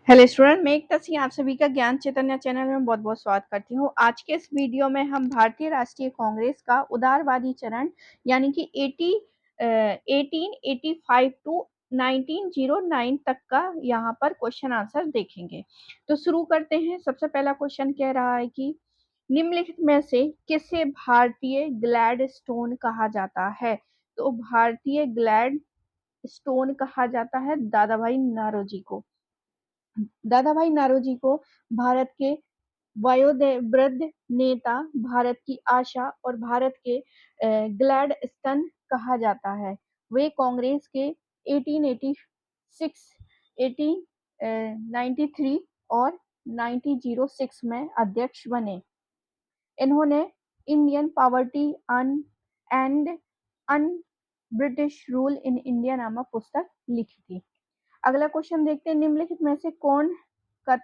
Hello student, मैं एकता सिंह आप सभी का ज्ञान चैतन्य चैनल में बहुत बहुत स्वागत करती हूँ। आज के इस वीडियो में हम भारतीय राष्ट्रीय कांग्रेस का उदारवादी चरण यानी कि 1885 टू 1909 तक का यहाँ पर क्वेश्चन आंसर देखेंगे। तो शुरू करते हैं। सबसे पहला क्वेश्चन कह रहा है कि निम्नलिखित में से किसे भारतीय ग्लैडस्टोन कहा जाता है। तो भारतीय ग्लैड स्टोन कहा जाता है दादा भाई नौरोजी को। दादा भाई नौरोजी को भारत के वयोवृद्ध नेता, भारत की आशा और भारत के ग्लैड स्तन कहा जाता है। वे कांग्रेस के 1886, 1893 और 1906 में अध्यक्ष बने। इन्होंने Indian poverty and un British rule in India नामक पुस्तक लिखी थी। अगला क्वेश्चन देखते हैं। निम्नलिखित में से कौन सा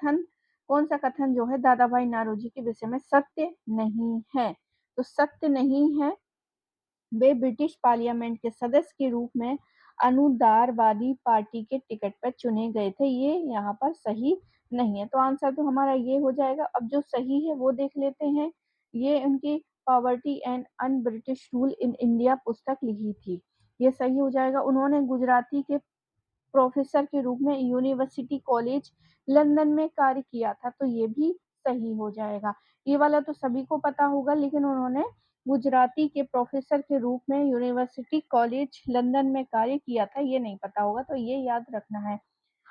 कथन जो है दादा भाई नौरोजी के विषय में सत्य नहीं है। तो सत्य नहीं है, वे ब्रिटिश पार्लियामेंट के सदस्य के रूप में अनुदारवादी पार्टी के टिकट पर चुने गए थे। ये यहाँ पर सही नहीं है। तो आंसर तो हमारा ये हो जाएगा। अब जो सही है वो देख लेते हैं। ये उनकी poverty and un British rule in India पुस्तक लिखी थी, ये सही हो जाएगा। उन्होंने गुजराती के प्रोफेसर के रूप में यूनिवर्सिटी कॉलेज लंदन में कार्य किया था, तो ये भी सही हो जाएगा। ये वाला तो सभी को पता होगा, लेकिन उन्होंने गुजराती के प्रोफेसर के रूप में यूनिवर्सिटी कॉलेज लंदन में कार्य किया था, ये नहीं पता होगा, तो ये याद रखना है।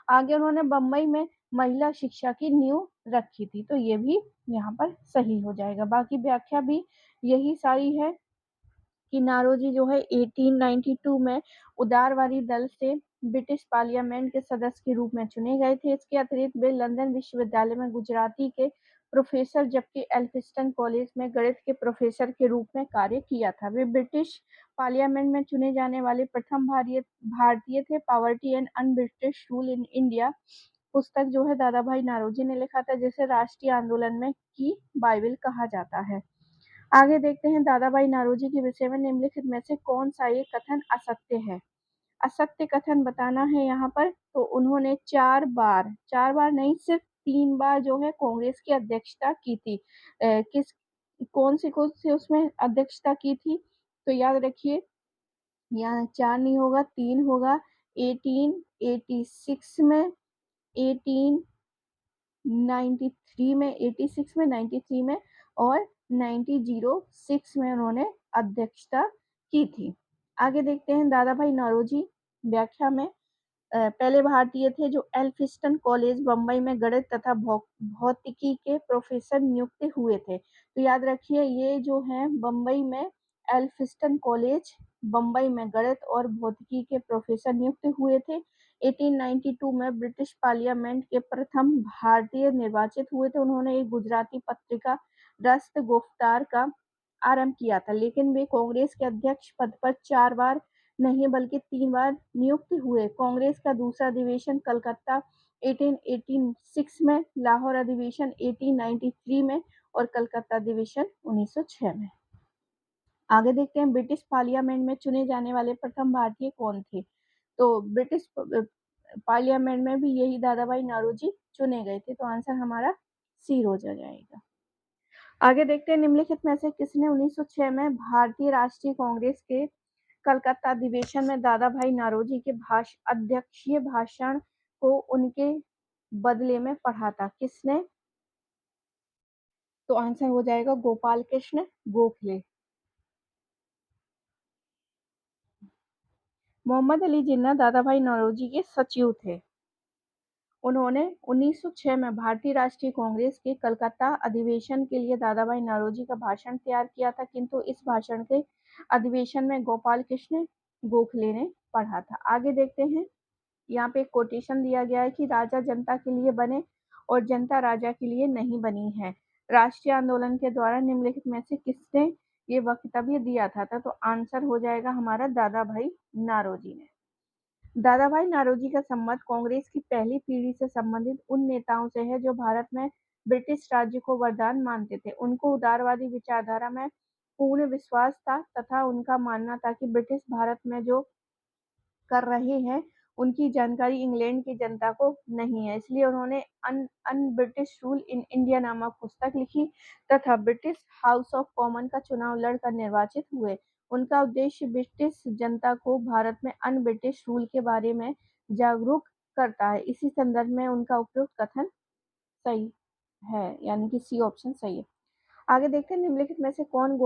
आगे उन्होंने बम्बई में महिला शिक्षा की नींव रखी थी, तो ये भी यहाँ पर सही हो जाएगा। बाकी व्याख्या भी यही सारी है कि नौरोजी जो है 1892 में उदारवादी दल से ब्रिटिश पार्लियामेंट के सदस्य के रूप में चुने गए थे। इसके अतिरिक्त वे लंदन विश्वविद्यालय में गुजराती के प्रोफेसर जबकि एल्फिंस्टन कॉलेज में गणित के प्रोफेसर के रूप में कार्य किया था। वे ब्रिटिश पार्लियामेंट में चुने जाने वाले प्रथम भारतीय थे। Poverty and un British rule in India पुस्तक जो है दादा भाई नौरोजी ने लिखा था, जिसे राष्ट्रीय आंदोलन में की बाइबल कहा जाता है। आगे देखते हैं। दादा भाई नौरोजी के विषय में निम्नलिखित में से कौन सा ये कथन असत्य है। असत्य कथन बताना है यहाँ पर। तो उन्होंने चार बार नहीं, सिर्फ 3 बार जो है कांग्रेस की अध्यक्षता की थी। किस कौन सी उसमें अध्यक्षता की थी, तो याद रखिए यहाँ 4 नहीं होगा, 3 होगा। 1886 में, 1893 में, 86 में, 93 में और 1906 में उन्होंने अध्यक्षता की थी। आगे देखते हैं। दादा भाई नौरोजी व्याख्या में पहले भारतीय थे जो एल्फिंस्टन कॉलेज बम्बई में गणित तथा भौतिकी के प्रोफेसर नियुक्त हुए थे। तो याद रखिए ये जो है बम्बई में एल्फिंस्टन कॉलेज बम्बई में गणित और भौतिकी के प्रोफेसर नियुक्त हुए थे। 1892 में ब्रिटिश पार्लियामेंट के प्रथम भारतीय निर्वाचित हुए थे। उन्होंने एक गुजराती पत्रिका रस्त गुफ्तार का आरंभ किया था, लेकिन वे कांग्रेस के अध्यक्ष पद पर 4 बार नहीं बल्कि 3 बार नियुक्त हुए। कांग्रेस का दूसरा अधिवेशन कलकत्ता 1886 में, लाहौर अधिवेशन 1893 में और कलकत्ता अधिवेशन 1906 में। आगे देखते हैं। ब्रिटिश पार्लियामेंट में चुने जाने वाले प्रथम भारतीय कौन थे। तो ब्रिटिश पार्लियामेंट में भी यही दादा भाई नौरोजी चुने गए थे, तो आंसर हमारा सी हो जाएगा। आगे देखते हैं। निम्नलिखित में से किसने 1906 में भारतीय राष्ट्रीय कांग्रेस के कलकत्ता अधिवेशन में दादा भाई नौरोजी के अध्यक्षीय भाषण को उनके बदले में पढ़ा था। किसने, तो आंसर हो जाएगा गोपाल कृष्ण गोखले। मोहम्मद अली जिन्ना दादा भाई नौरोजी के सचिव थे। उन्होंने 1906 में भारतीय राष्ट्रीय कांग्रेस के कलकत्ता अधिवेशन के लिए दादा भाई नौरोजी का भाषण तैयार किया था, किंतु इस भाषण के अधिवेशन में गोपाल कृष्ण गोखले ने पढ़ा था। आगे देखते हैं। यहाँ पे एक कोटेशन दिया गया है कि राजा जनता के लिए बने और जनता राजा के लिए नहीं बनी है। राष्ट्रीय आंदोलन के दौरान निम्नलिखित में से किसने ये वक्तव्य दिया था, तो आंसर हो जाएगा हमारा दादा भाई नौरोजी ने। दादा भाई नौरोजी का संबंध कांग्रेस की पहली पीढ़ी से संबंधित उन नेताओं से है जो भारत में ब्रिटिश राज्य को वरदान मानते थे। उनको उदारवादी विचारधारा में पूर्ण विश्वास था तथा उनका मानना था कि ब्रिटिश भारत में जो कर रहे हैं उनकी जानकारी इंग्लैंड की जनता को नहीं है, इसलिए उन्होंने un British rule in India नामक पुस्तक लिखी तथा ब्रिटिश हाउस ऑफ कॉमन का चुनाव लड़कर निर्वाचित हुए। उनका उद्देश्य ब्रिटिश जनता को भारत में अन ब्रिटिश रूल के बारे में जागरूक करता है। इसी संदर्भ में उनका उपयुक्त कथन सही है, यानी कि सी ऑप्शन सही है। आगे देखते हैं निम्नलिखित में से कौन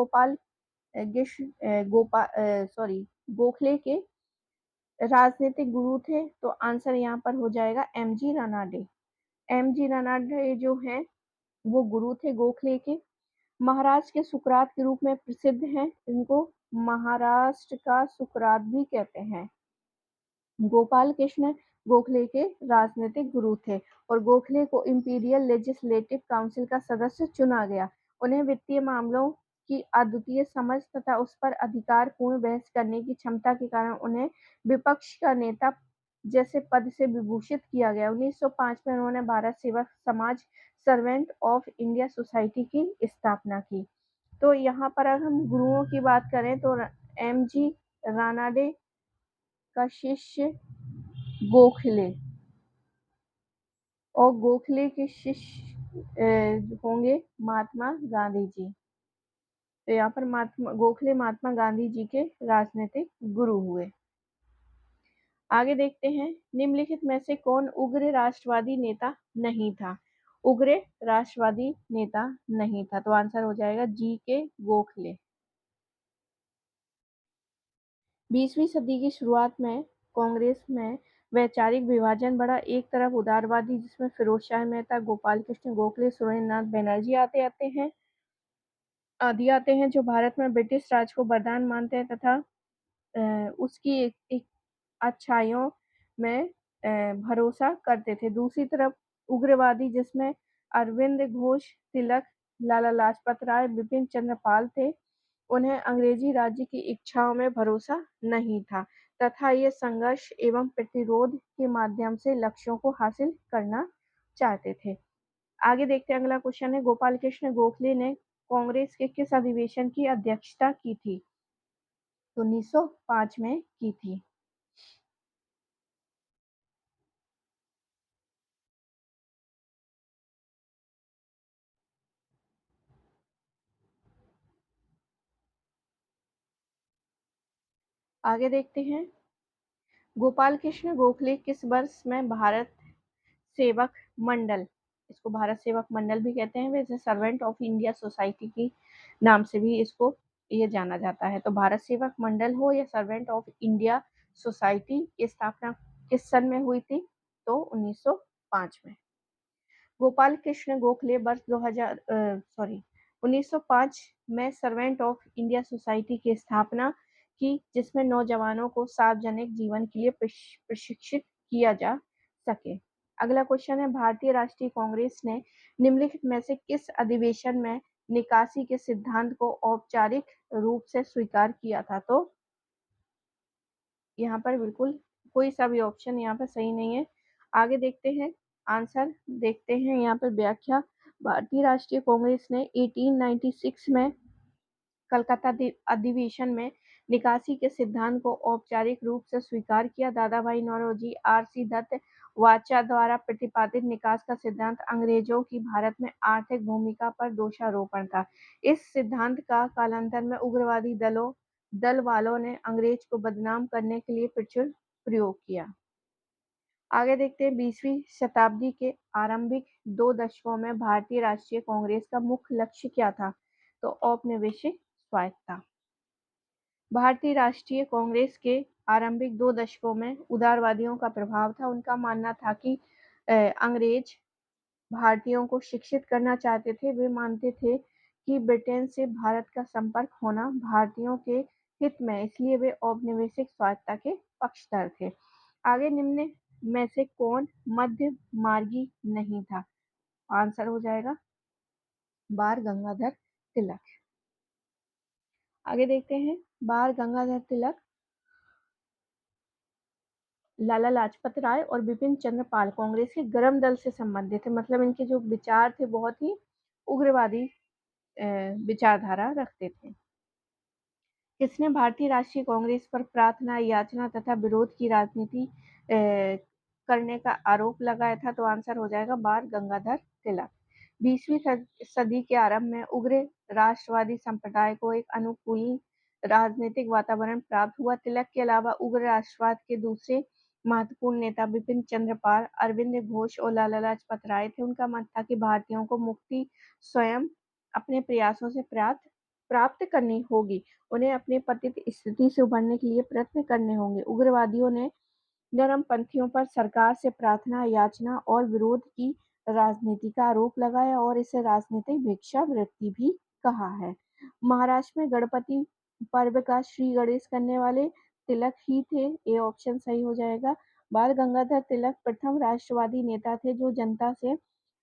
गोखले के राजनीतिक गुरु थे। तो आंसर यहाँ पर हो जाएगा एमजी रानाडे। एमजी रानाडे जो हैं वो गुरु थे गोखले के। महाराष्ट्र के सुकरात के रूप में प्रसिद्ध हैं, इनको महाराष्ट्र का सुकरात भी कहते हैं। गोपाल कृष्ण गोखले के राजनीतिक गुरु थे और गोखले को इंपीरियल लेजिस्लेटिव काउंसिल का सदस्य चुना गया। उन्हें वित्तीय मामलों की अद्वितीय समझ तथा उस पर अधिकार पूर्ण बहस करने की क्षमता के कारण उन्हें विपक्ष का नेता जैसे पद से विभूषित किया गया। 1905 में उन्होंने भारत सेवक समाज सर्वेंट ऑफ इंडिया सोसाइटी की स्थापना की। तो यहाँ पर अगर हम गुरुओं की बात करें तो एम जी रानाडे का शिष्य गोखले और गोखले के शिष्य होंगे महात्मा गांधी जी। तो यहाँ पर गोखले महात्मा गांधी जी के राजनीतिक गुरु हुए। आगे देखते हैं निम्नलिखित में से कौन उग्र राष्ट्रवादी नेता नहीं था। उग्र राष्ट्रवादी नेता नहीं था, तो आंसर हो जाएगा जी के गोखले। 20वीं सदी की शुरुआत में कांग्रेस में वैचारिक विभाजन बढ़ा। एक तरफ उदारवादी जिसमें फिरोज शाह मेहता, गोपाल कृष्ण गोखले, सुरेंद्रनाथ बनर्जी आते हैं जो भारत में ब्रिटिश राज को वरदान मानते हैं तथा उसकी एक अच्छाइयों में भरोसा करते थे। दूसरी तरफ उग्रवादी जिसमें अरविंद घोष, तिलक, लाला लाजपत राय, बिपिन चंद्र पाल थे, उन्हें अंग्रेजी राज्य की इच्छाओं में भरोसा नहीं था तथा ये संघर्ष एवं प्रतिरोध के माध्यम से लक्ष्यों को हासिल करना चाहते थे। आगे देखते हैं अगला क्वेश्चन है गोपाल कृष्ण गोखले ने कांग्रेस के किस अधिवेशन की अध्यक्षता की थी। तो 1905 में की थी। आगे देखते हैं गोपाल कृष्ण गोखले किस वर्ष में भारत सेवक मंडल, इसको भारत सेवक मंडल भी कहते हैं, वैसे सर्वेंट ऑफ इंडिया सोसाइटी की नाम से भी इसको ये जाना जाता है। तो भारत सेवक मंडल हो या सर्वेंट ऑफ इंडिया सोसाइटी की स्थापना किस सन में हुई थी। तो 1905 में। गोपाल कृष्ण गोखले वर्ष 1905 में सर्वेंट ऑफ इंडिया सोसाइटी की स्थापना की जिसमें नौजवानों को सार्वजनिक जीवन के लिए प्रशिक्षित किया जा सके। अगला क्वेश्चन है भारतीय राष्ट्रीय कांग्रेस ने निम्नलिखित में से किस अधिवेशन में निकासी के सिद्धांत को औपचारिक रूप से स्वीकार किया था। तो यहाँ पर बिल्कुल कोई सा भी ऑप्शन यहाँ पर सही नहीं है। आगे देखते हैं आंसर, देखते हैं यहाँ पर व्याख्या। भारतीय राष्ट्रीय कांग्रेस ने 1896 में कलकत्ता अधिवेशन में निकासी के सिद्धांत को औपचारिक रूप से स्वीकार किया। दादा भाई नौरोजी, आर.सी. दत्त वाचा द्वारा प्रतिपादित निकास का सिद्धांत अंग्रेजों की भारत में आर्थिक भूमिका पर दोषारोपण था। इस सिद्धांत का कालांतर में उग्रवादी दल वालों ने अंग्रेज को बदनाम करने के लिए प्रचुर प्रयोग किया। आगे देखते हैं 20वीं शताब्दी के आरंभिक 2 दशकों में भारतीय राष्ट्रीय कांग्रेस का मुख्य लक्ष्य क्या था। तो औपनिवेशिक स्वायत्तता। भारतीय राष्ट्रीय कांग्रेस के आरंभिक 2 दशकों में उदारवादियों का प्रभाव था। उनका मानना था कि अंग्रेज भारतीयों को शिक्षित करना चाहते थे। वे मानते थे कि ब्रिटेन से भारत का संपर्क होना भारतीयों के हित में, इसलिए वे औपनिवेशिक स्वायत्तता के पक्षधर थे। आगे निम्न में से कौन मध्य मार्गी नहीं था। आंसर हो जाएगा बाल गंगाधर तिलक। आगे देखते हैं बाल गंगाधर तिलक, लाला लाजपत राय और बिपिन चंद्र पाल कांग्रेस के गर्म दल से संबंधित थे, मतलब इनके जो विचार थे बहुत ही उग्रवादी विचारधारा रखते थे। किसने भारतीय राष्ट्रीय कांग्रेस पर प्रार्थना, याचना तथा विरोध की राजनीति करने का आरोप लगाया था, तो आंसर हो जाएगा बाल गंगाधर तिलक। 20वीं सदी के आरंभ में उग्र राष्ट्रवादी संप्रदाय को एक अनुकूल राजनीतिक वातावरण प्राप्त हुआ। तिलक के अलावा उग्र राष्ट्रवाद के दूसरे महत्वपूर्ण नेता बिपिन चंद्र पाल, अरविंद घोष और लाला लाजपत राय थे। उनका मत था कि भारतीयों को मुक्ति स्वयं अपने प्रयासों से प्राप्त करनी होगी। उन्हें अपनी पतित स्थिति से उभरने के लिए प्रयत्न करने होंगे। उग्रवादियों ने नरमपंथियों पर सरकार से प्रार्थना, याचना और विरोध की राजनीति का आरोप लगाया और इसे राजनीतिक भिक्षावृत्ति भी कहा है। महाराष्ट्र में गणपति पर्व का श्री गणेश करने वाले तिलक ही थे। ये ऑप्शन सही हो जाएगा। बाल गंगाधर तिलक प्रथम राष्ट्रवादी नेता थे जो जनता से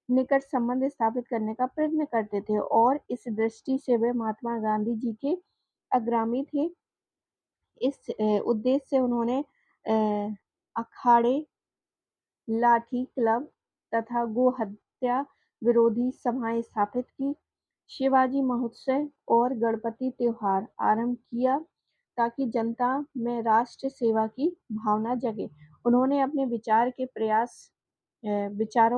निकट संबंध स्थापित करने का प्रयत्न करते थे और इस दृष्टि से वे महात्मा गांधी जी के अग्रणी थे। इस उद्देश्य से उन्होंने अखाड़े, लाठी क्लब तथा गोहत्या विरोधी सभाएं स्थापित की। शिवाजी महोत्सव और गणपति त्योहार आरंभ किया ताकि जनता में राष्ट्र सेवा की भावना जगे। उन्होंने अपने विचारों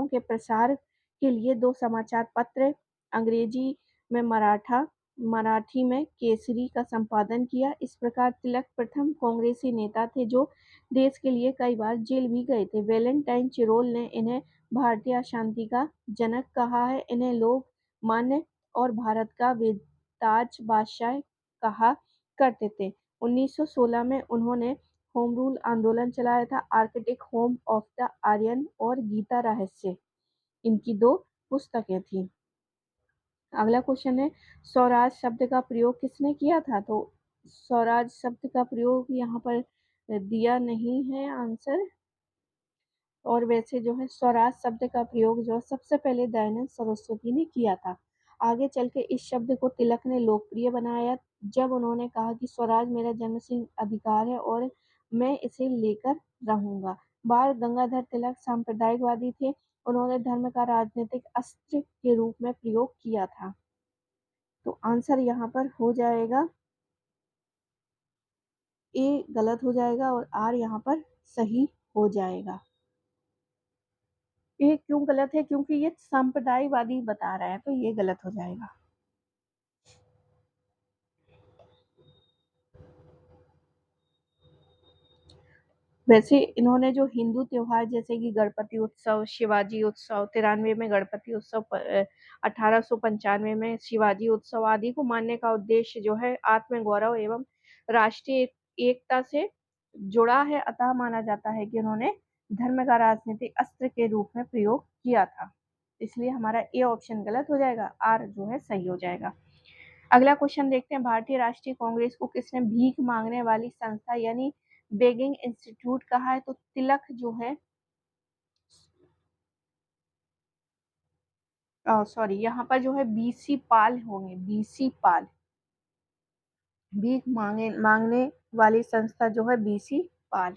के प्रसार के लिए 2 समाचार पत्र, अंग्रेजी में मराठी में केसरी का संपादन किया। इस प्रकार तिलक प्रथम कांग्रेसी नेता थे जो देश के लिए कई बार जेल भी गए थे। वैलेंटाइन चिरोल ने इन्हें भारतीय अशांति का जनक कहा है। इन्हें लोग मान्य और भारत का बेताज बादशाह कहा करते थे। 1916 में उन्होंने होम रूल आंदोलन चलाया था। Arctic home of the Aryan और गीता रहस्य इनकी 2 पुस्तकें थी। अगला क्वेश्चन है, स्वराज शब्द का प्रयोग किसने किया था? तो स्वराज शब्द का प्रयोग यहाँ पर दिया नहीं है आंसर। और वैसे जो है स्वराज शब्द का प्रयोग जो सबसे पहले दयानंद सरस्वती ने किया था। आगे चल के इस शब्द को तिलक ने लोकप्रिय बनाया जब उन्होंने कहा कि स्वराज मेरा जन्मसिद्ध अधिकार है और मैं इसे लेकर रहूंगा। बाल गंगाधर तिलक सांप्रदायिकवादी थे। उन्होंने धर्म का राजनीतिक अस्त्र के रूप में प्रयोग किया था। तो आंसर यहाँ पर हो जाएगा ए गलत हो जाएगा और आर यहाँ पर सही हो जाएगा। ये क्यों गलत है? क्योंकि ये सांप्रदायिकवादी बता रहा है, तो ये गलत हो जाएगा। वैसे इन्होंने जो हिंदू त्योहार जैसे कि गणपति उत्सव, शिवाजी उत्सव, 93 में गणपति उत्सव, 1895 में शिवाजी उत्सव आदि को मानने का उद्देश्य जो है आत्मगौरव एवं राष्ट्रीय एकता से जुड़ा है। अतः माना जाता है कि उन्होंने धर्म का राजनीतिक अस्त्र के रूप में प्रयोग किया था। इसलिए हमारा ए ऑप्शन गलत हो जाएगा, आर जो है सही हो जाएगा। अगला क्वेश्चन देखते हैं, भारतीय राष्ट्रीय कांग्रेस को किसने भीख मांगने वाली संस्था यानी बेगिंग इंस्टीट्यूट कहा है? तो तिलक जो है सॉरी यहाँ पर जो है बीसी पाल होंगे। बीसी पाल, भीख मांगने वाली संस्था जो है बीसी पाल।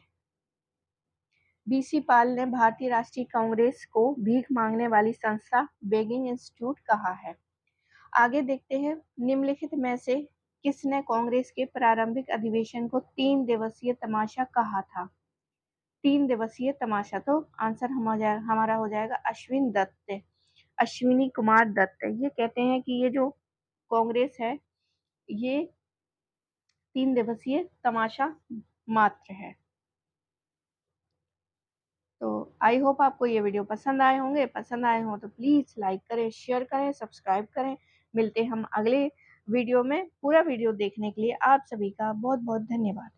बीसी पाल ने भारतीय राष्ट्रीय कांग्रेस को भीख मांगने वाली संस्था बेगिंग इंस्टीट्यूट कहा है। आगे देखते हैं, निम्नलिखित में से किसने कांग्रेस के प्रारंभिक अधिवेशन को 3 दिवसीय तमाशा कहा था? 3 दिवसीय तमाशा, तो आंसर हमारा हो जाएगा अश्विनी कुमार दत्त। ये कहते हैं कि ये जो कांग्रेस है ये 3 दिवसीय तमाशा मात्र है। तो आई होप आपको ये वीडियो पसंद आए होंगे। पसंद आए हो तो प्लीज लाइक करें, शेयर करें, सब्सक्राइब करें। मिलते हम अगले वीडियो में। पूरा वीडियो देखने के लिए आप सभी का बहुत बहुत धन्यवाद।